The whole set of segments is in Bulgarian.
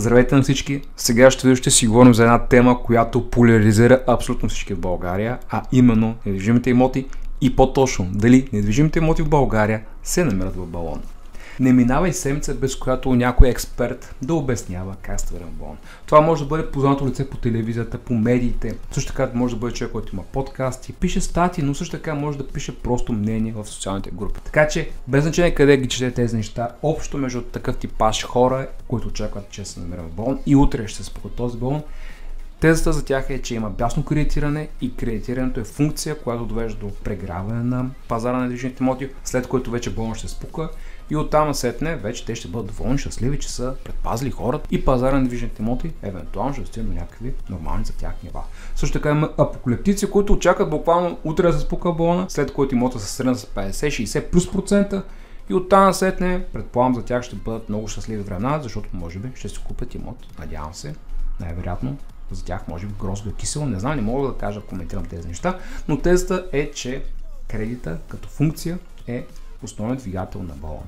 Здравейте на всички! Сега ще си говорим за една тема, която поляризира абсолютно всички в България, а именно недвижимите имоти и по-точно дали недвижимите имоти в България се намират в балон. Не минава и седмица, без която някой експерт да обяснява как се върне в балон. Това може да бъде познато лице по телевизията, по медиите, също така може да бъде човек, който има подкасти, пише статии, но също така може да пише просто мнение в социалните групи. Така че, без значение къде ги чете тези неща, общо между такъв типаж хора, които очакват, че се намира в балон и утре ще се спукат този балон, тезата за тях е, че има бясно кредитиране и кредитирането е функция, която довежда до прегряване на пазара на недвижимите имоти, след което вече балон ще се спука и оттам насетне вече те ще бъдат доволни, щастливи, че са предпазили хората и пазара на недвижимите имоти евентуално ще достигне до някакви нормални за тях нива. Също така има апокалиптици, които очакват буквално утре да се спука балона, след което имота се средна с 50-60+% и оттам насетне, предполагам, за тях ще бъдат много щастливи времена, защото може би ще си купят имот, надявам се, най-вероятно. За тях може би грозно е кисело, не знам, не мога да кажа, коментирам тези неща, но тезата е, че кредита като функция е основен двигател на балон.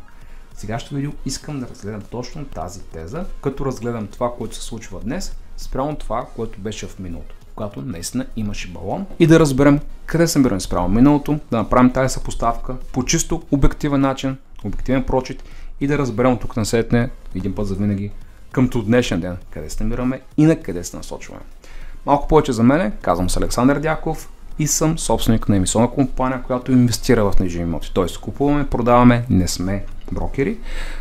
Сега ще видео искам да разгледам точно тази теза, като разгледам това, което се случва днес, спрямо това, което беше в миналото, когато наистина имаше балон и да разберем къде се намираме спрямо миналото, да направим тази съпоставка по чисто обективен начин, обективен прочит и да разберем от тук насетне един път за винаги къмто днешен ден, къде се намираме и на къде се насочваме. Малко повече за мене, казвам се Александър Дяков и съм собственик на емисионна компания, която инвестира в недвижими имоти. Т.е. купуваме, продаваме, не сме брокери.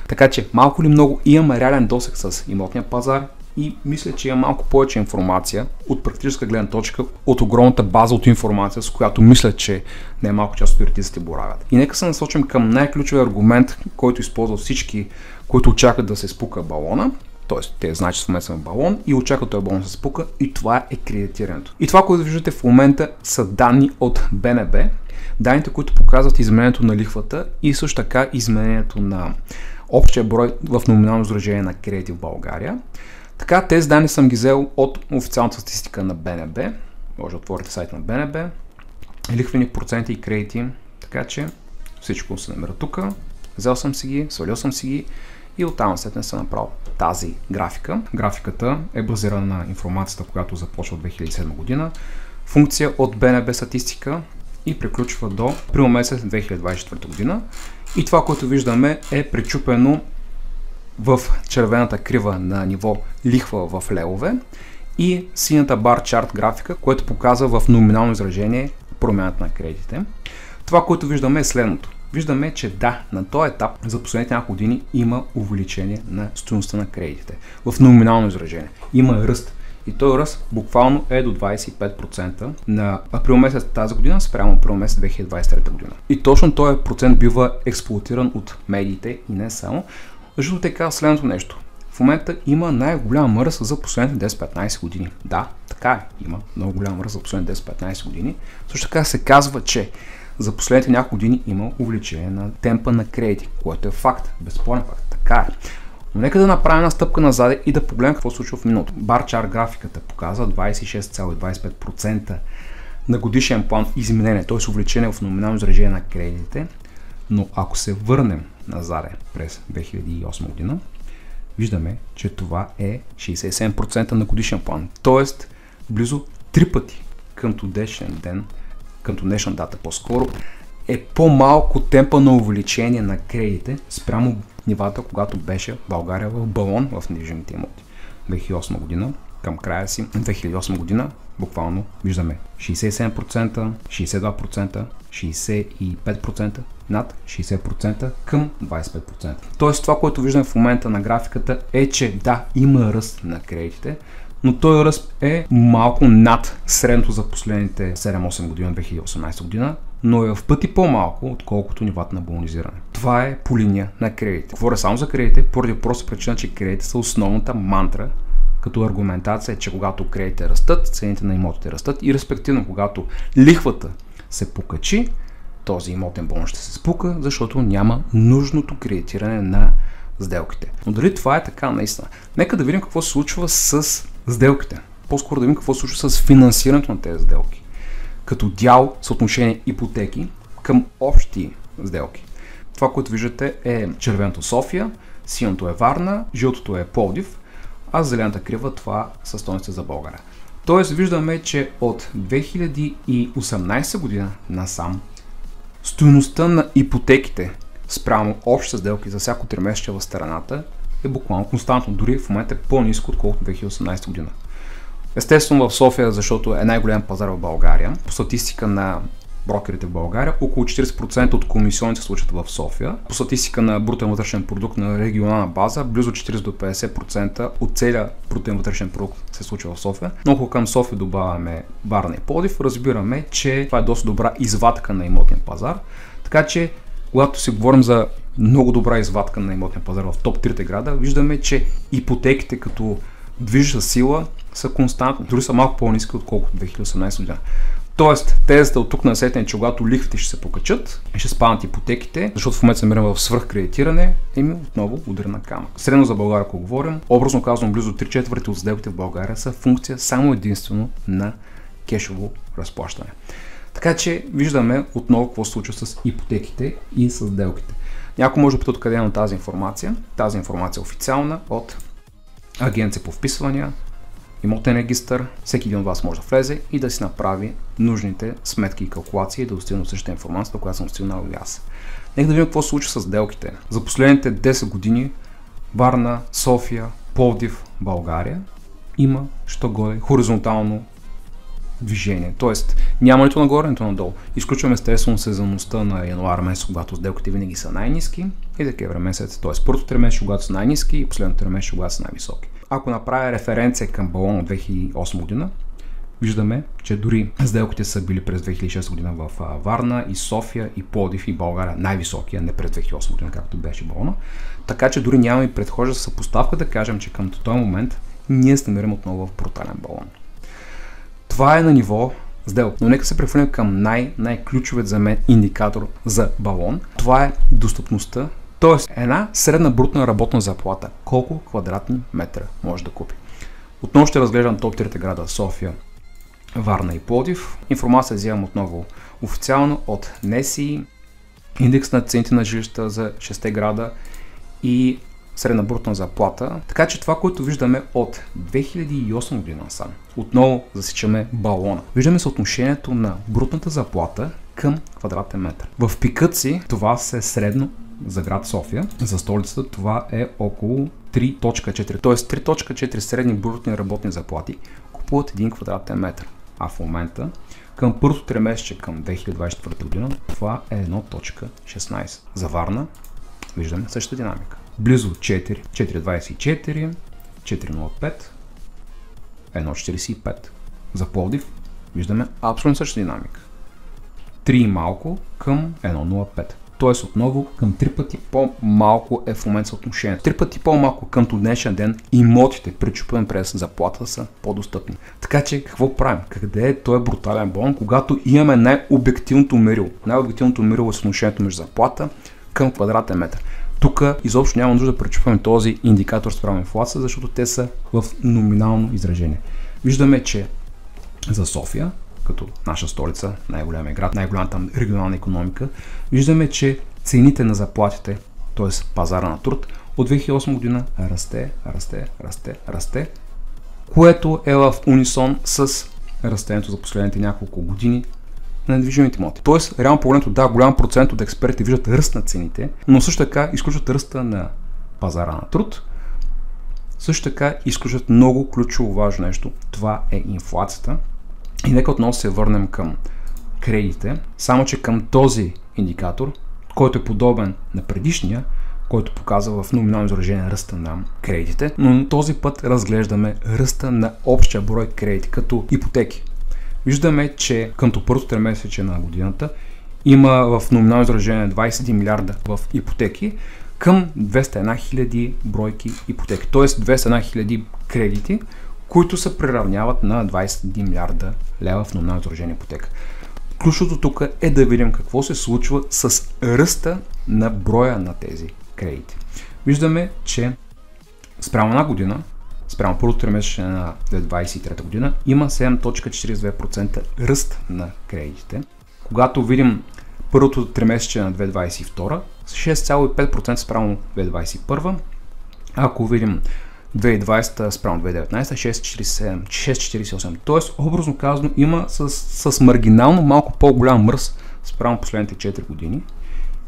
Така че малко ли много имаме реален досег с имотния пазар и мисля, че има малко повече информация от практическа гледна точка, от огромната база от информация, с която мисля, че не малко част от юридиците боравят. И нека се насочим към най-ключовия аргумент, който използват всички, които очакват да се спука балона. Тоест, те знаят, че в момента са в балон и очакват този балон да се спука и това е кредитирането. И това, което виждате в момента са данни от БНБ, данните, които показват изменението на лихвата и също така изменението на общия брой в номинално изражение на кредити в България. Така, тези данни съм ги взел от официалната статистика на БНБ. Може да отворите сайта на БНБ. Лихвени проценти и кредити. Така че всичко се намира тук. Взел съм си ги, свалил съм си ги. И оттам след съм направил тази графика. Графиката е базирана на информацията, която започва от 2007 година. Функция от БНБ статистика и приключва до април месец 2024 година. И това, което виждаме е причупено в червената крива на ниво лихва в левове и синята бар чарт графика, което показва в номинално изражение промяната на кредитите. Това, което виждаме е следното. Виждаме, че да, на този етап за последните няколко години има увеличение на стойността на кредитите. В номинално изражение. Има ръст. И този ръст буквално е до 25% на април месец тази година спрямо април месец 2023 година. И точно този процент бива експлоатиран от медиите и не само, защото те казват следното нещо. В момента има най-голям ръст за последните 10-15 години. Да, така е. Има много голям ръст за последните 10-15 години. Също така се казва, че за последните няколко години има увеличение на темпа на кредити, което е факт, безспорен факт, така е. Но нека да направим една стъпка назад и да погледнем какво се случва в миналото. Бар чарт графиката показва 26,25% на годишен план изменение, т.е. увеличение в номинално изражение на кредитите, но ако се върнем назад през 2008 година, виждаме, че това е 67% на годишен план, т.е. близо 3 пъти към днешен ден, към днешна дата по-скоро, е по-малко темпа на увеличение на кредите спрямо нивата, когато беше България в балон в недвижимите имоти. 2008 година, към края си, 2008 година, буквално виждаме 67%, 62%, 65%, над 60% към 25%. Тоест това, което виждаме в момента на графиката е, че да, има ръст на кредитите, но този ръст е малко над средното за последните 7-8 години, 2018 година, но е в пъти по-малко, отколкото нивата на балонизиране. Това е по линия на кредитите. Говоря само за кредитите, поради проста причина, че кредитите са основната мантра, като аргументация, че когато кредитите растат, цените на имотите растат и респективно, когато лихвата се покачи, този имотен балон ще се спука, защото няма нужното кредитиране на сделките. Но дали това е така наистина? Нека да видим какво се случва с сделките. По-скоро да видим какво се случва с финансирането на тези сделки. Като дял, съотношение ипотеки към общи сделки. Това, което виждате е червеното София, синото е Варна, жълтото е Пловдив, а зелената крива това са стойностите за България. Тоест виждаме, че от 2018 година насам стойността на ипотеките спрямо общите сделки за всяко тримесечие в страната е буквално константно, дори в момента е по-ниско отколкото 2018 година. Естествено в София, защото е най-голям пазар в България, по статистика на брокерите в България, около 40% от комисионите се случват в София. По статистика на брутен вътрешен продукт на регионална база, близо 40 до 50% от целия брутен вътрешен продукт се случва в София. Но ако към София добавяме Варна и Пловдив, разбираме, че това е доста добра извадка на имотен пазар. Така че, когато си говорим за много добра извадка на имотен пазар в топ 3 града, виждаме, че ипотеките като движеща сила са константни, дори са малко по-ниски отколкото 2018 година. Тоест, тезата от тук на сетне, че когато лихвите ще се покачат, ще спаднат ипотеките, защото в момента се намираме в свръхкредитиране, отново удар на камък. Средно за България, ако говорим, образно казвам, близо 3/4 от сделките в България са функция само единствено на кешово разплащане. Така че виждаме отново какво се случва с ипотеките и с сделките. Някой може да пита откъде е тази информация. Тази информация е официална от Агенция по вписвания, имотен регистър. Всеки един от вас може да влезе и да си направи нужните сметки и калкулации и да достигне до същата информация, която съм стигнал и аз. Нека да видим какво се случва с сделките. За последните 10 години Варна, София, Пловдив, България има що горе хоризонтално движение. Тоест няма нито нагоре, нито надолу. Изключваме естествено сезонността на януар месец, когато сделките винаги са най-ниски, и декември месец, т.е. първото тримесечие, когато са най-ниски, и последното тримесечие, когато са най-високи. Ако направя референция към балон от 2008 година, виждаме, че дори сделките са били през 2006 година в Варна и София и Пловдив и България най-високи, а не през 2008 година, както беше балона. Така че дори нямаме и предхожда съпоставка да кажем, че към този момент ние се намираме отново в брутален балон. Това е на ниво сделка, но нека се прехвърлим към най-ключовият за мен индикатор за балон. Това е достъпността, т.е. една средна брутна работна заплата. Колко квадратни метра може да купи. Отново ще разглеждам топ 3 града София, Варна и Пловдив. Информация взимам отново официално от НСИ, индекс на цените на жилища за 6 града и средна брутна заплата. Така че това, което виждаме от 2008 година сам, отново засичаме балона. Виждаме съотношението на брутната заплата към квадратен метър. В пикът си това се средно за град София, за столицата това е около 3.4, т.е. 3.4 средни брутни работни заплати купуват 1 квадратен метър. А в момента към първото тримесечие към 2024 година това е 1.16. За Варна виждаме същата динамика. Близо 4, 4.24, 4.05, 1.45. За Пловдив виждаме абсолютно същата динамика. 3 малко към 1.05. Тоест отново към 3 пъти по-малко е в момента съотношението. 3 пъти по-малко към днешен ден имотите, причупен през заплата, са по-достъпни. Така че какво правим? Къде е този брутален балон, когато имаме най-обективното мерило? Най-обективното мерило е съотношението между заплата към квадратен метър. Тук изобщо няма нужда да пречупваме този индикатор спрямо инфлация, защото те са в номинално изражение. Виждаме, че за София, като наша столица, най-голямия град, най-голямата регионална икономика, виждаме, че цените на заплатите, т.е. пазара на труд, от 2008 година расте, което е в унисон с растението за последните няколко години на недвижимите имоти. Тоест, реално погледнато, да, голям процент от експертите виждат ръст на цените, но също така изключват ръста на пазара на труд. Също така изключват много ключово важно нещо. Това е инфлацията. И нека отново се върнем към кредитите, само че към този индикатор, който е подобен на предишния, който показва в номинално изражение ръста на кредитите, но този път разглеждаме ръста на общия брой кредити като ипотеки. Виждаме, че къмто първото тримесечие на годината има в номинално изражение 21 милиарда в ипотеки към 201 хиляди бройки ипотеки, т.е. 201 хиляди кредити, които се приравняват на 21 милиарда лева в номинално изражение ипотека. Ключовото тук е да видим какво се случва с ръста на броя на тези кредити. Виждаме, че спрямо една година, спрямо първото тримесечие на 2023 година, има 7.42% ръст на кредитите. Когато видим първото тримесечие на 2022, 6.5% спрямо 2021. Ако видим 2020 спрямо 2019 6,47, 6,48. Тоест, образно казано, има с маргинално малко по-голям ръст спрямо последните 4 години.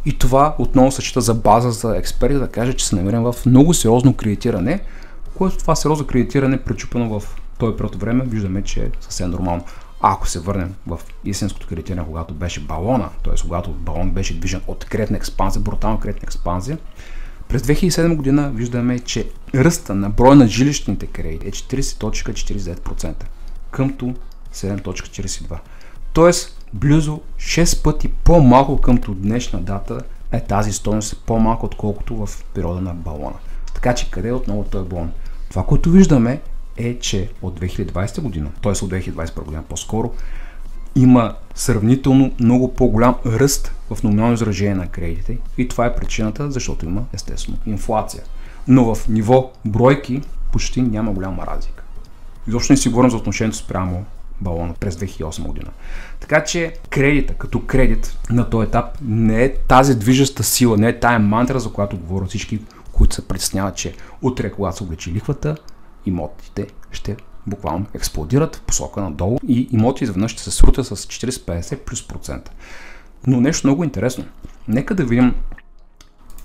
И това отново се счита за база за експерти да каже, че се намираме в много сериозно кредитиране, което това сериозно кредитиране, пречупено в този период време, виждаме, че е съвсем нормално. А ако се върнем в истинското кредитиране, когато беше балона, т.е. когато балон беше движен от кредитна експанзия, брутална кредитна експанзия, през 2007 година виждаме, че ръста на броя на жилищните кредити е 40.49% къмто 7.42%. Тоест, близо 6 пъти по-малко къмто днешна дата е тази стойност, по-малко отколкото в периода на балона. Така че къде е отново този балон? Това, което виждаме е, че от 2020 година, т.е. от 2021 година по-скоро, има сравнително много по-голям ръст в номинално изражение на кредитите и това е причината, защото има естествено инфлация. Но в ниво бройки почти няма голяма разлика. Изобщо не си говорим за отношението спрямо балона през 2008 година. Така че кредита като кредит на този етап не е тази движеща сила, не е тая мантра, за която говорят всички, които се притесняват, че утре, когато се облечи лихвата, имотите ще буквално експлодират в посока надолу и имоти изведнъж ще се срутят с 40-50 плюс процента. Но нещо много интересно. Нека да видим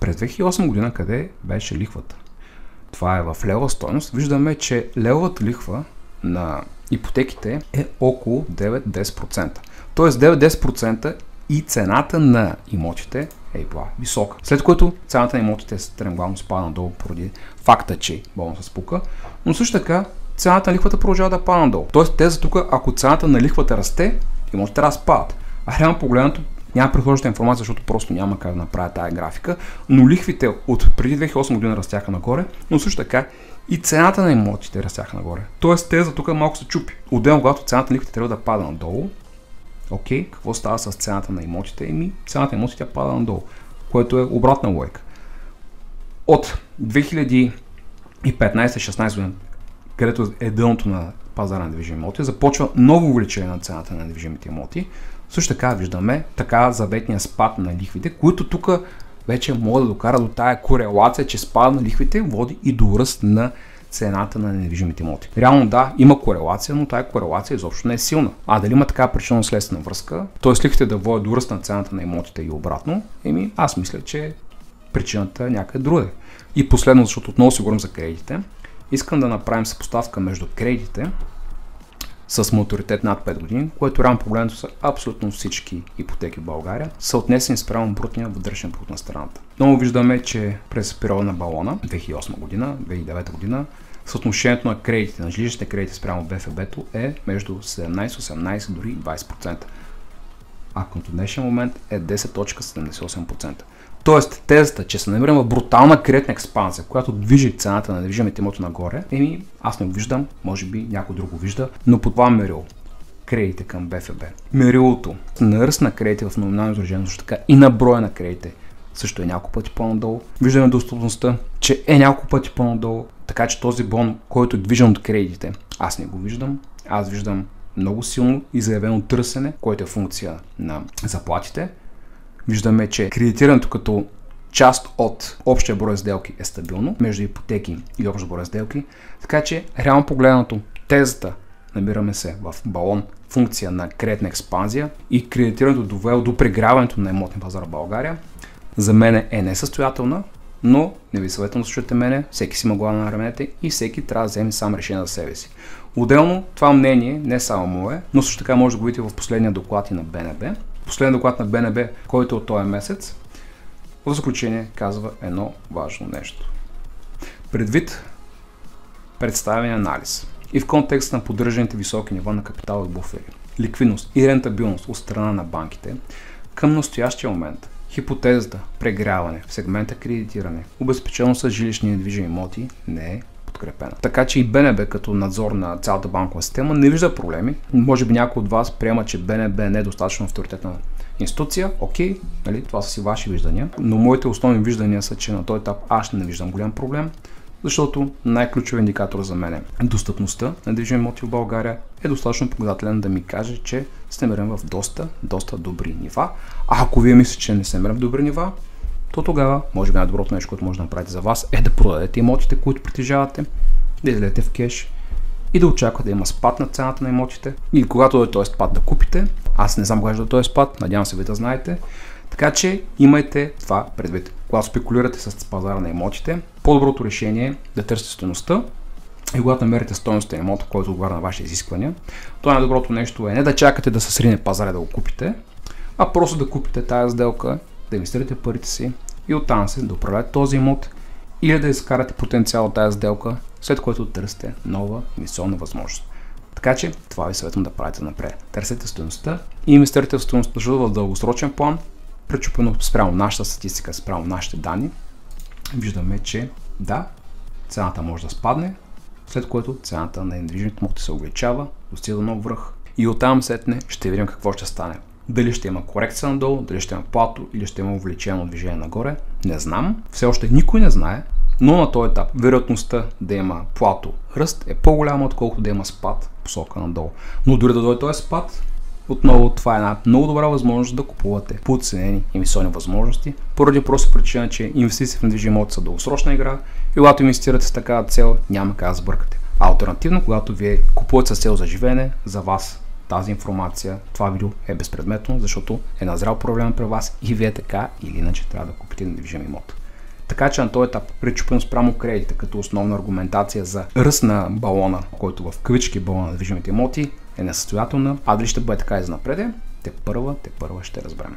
през 2008 година къде беше лихвата. Това е в левова стойност. Виждаме, че левовата лихва на ипотеките е около 9-10%. Тоест 9-10% и цената на имотите е била висока. След което цената на имотите стремглавно спада надолу поради факта, че балон се спука, но също така цената на лихвата продължава да пада надолу. Тоест тези тук, ако цената на лихвата расте, имотите трябва да спадат. А реално погледнато няма предхождаща информация, защото просто няма как да направя тази графика, но лихвите от преди 2008 година растяха нагоре, но също така и цената на имотите растяха нагоре. Тоест теза тук малко се чупи. Отделно, когато цената на лихвите трябва да пада надолу, окей, какво става с цената на имотите? Цената на имотите пада надолу, което е обратна логика. От 2015-16 година, където е дъното на пазара на недвижими имоти, започва ново увеличение на цената на недвижимите имоти. Също така виждаме така заветния спад на лихвите, които тук вече могат да докарат до тая корелация, че спад на лихвите води и до ръст на цената на недвижимите имоти. Реално да, има корелация, но тая корелация изобщо не е силна. А дали има така причинно-следствена връзка, т.е. лихвите да водят до ръст на цената на имотите и обратно, аз мисля, че причината е някъде другаде. И последно, защото отново си говорим за кредитите, искам да направим съпоставка между кредитите с матуритет над 5 години, което реално погледнато са абсолютно всички ипотеки в България, са отнесени спрямо брутния вътрешен продукт на страната. Много виждаме, че през периода на балона, 2008 година, 2009 година, съотношението на кредитите, на жилищните кредити спрямо БФБ-то е между 17, 18, дори 20%. А към днешния момент е 10.78%. Тоест, тезата, че се намираме в брутална кредитна експанзия, която движи цената на недвижимите имоти нагоре, аз не го виждам, може би някой друг го вижда, но по това мерило, кредите към БФБ. Мерилото на ръст на кредити в номинално изражение, също така и на броя на кредите също е няколко пъти по-надолу. Виждаме достъпността, че е няколко пъти по-надолу, така че този бон, който е движен от кредитите, аз не го виждам. Аз виждам много силно и заявено търсене, което е функция на заплатите. Виждаме, че кредитирането като част от общия брой сделки е стабилно между ипотеки и общ брой сделки, така че реално погледнато тезата намираме се в балон, функция на кредитна експанзия и кредитирането довело до прегряването на имотния пазар в България, за мен е несъстоятелна, но не ви съветвам да слушате мене, всеки си има глава на раменете и всеки трябва да вземе сам решение за себе си. Отделно, това мнение не само мое, но също така може да го видите в последния доклад и на БНБ. Последният доклад на БНБ, който от този месец, в заключение казва едно важно нещо. Предвид представения анализ и в контекста на поддържаните високи нива на капитал и буфери, ликвидност и рентабилност от страна на банките, към настоящия момент хипотезата прегряване в сегмента кредитиране, обезпечено с жилищни недвижими имоти, не е подкрепена. Така че и БНБ като надзор на цялата банкова система не вижда проблеми. Може би някой от вас приема, че БНБ не е достатъчно авторитетна институция. Окей, това са си ваши виждания. Но моите основни виждания са, че на този етап аз не виждам голям проблем, защото най-ключовият индикатор за мен е достъпността на недвижими имоти в България е достатъчно показателен да ми каже, че се намираме в доста добри нива. А ако вие мислите, че не се намираме в добри нива, то тогава, може би най-доброто нещо, което може да направите за вас, е да продадете имотите, които притежавате, да излезете в кеш и да очаквате да има спад на цената на имотите. И когато дойде този спад да купите, аз не знам кога ще дойде този спад, надявам се ви да знаете. Така че имайте това предвид. Когато спекулирате с пазара на имотите, по-доброто решение е да търсите стойността и когато намерите стойността на имота, който отговаря на вашите изисквания, то най-доброто нещо е не да чакате да се срине пазара да го купите, а просто да купите тази сделка, да инвестирате парите си и оттам се да управлявате този имот или да изкарате потенциал от тази сделка, след което търсите нова инвестиционна възможност. Така че това ви съветвам да правите напред. Търсете стойността и инвестирате в стойността, защото в дългосрочен план, пречупено спрямо нашата статистика, спрямо нашите данни, виждаме, че да, цената може да спадне, след което цената на недвижимите имоти се увеличава, достига до нов връх и оттам сетне ще видим какво ще стане. Дали ще има корекция надолу, дали ще има плато или ще има увеличено движение нагоре, не знам. Все още никой не знае, но на този етап вероятността да има плато ръст е по-голяма, отколкото да има спад посока надолу. Но дори да дойде този спад, отново това е една много добра възможност да купувате подценени инвестиционни възможности, поради просто причина, че инвестиции в недвижими имоти са дългосрочна игра и когато инвестирате с такава цел, няма как да сбъркате. Алтернативно, когато вие купувате с цел за живеене, за вас тази информация, това видео е безпредметно, защото е назрял проблем при вас и вие така или иначе трябва да купите недвижим имот. Така че на този етап пречупено спрямо кредита като основна аргументация за ръст на балона, който в кавички балона на недвижимите имоти е несъстоятелна, а дали ще бъде така и занапред, те първа ще разберем.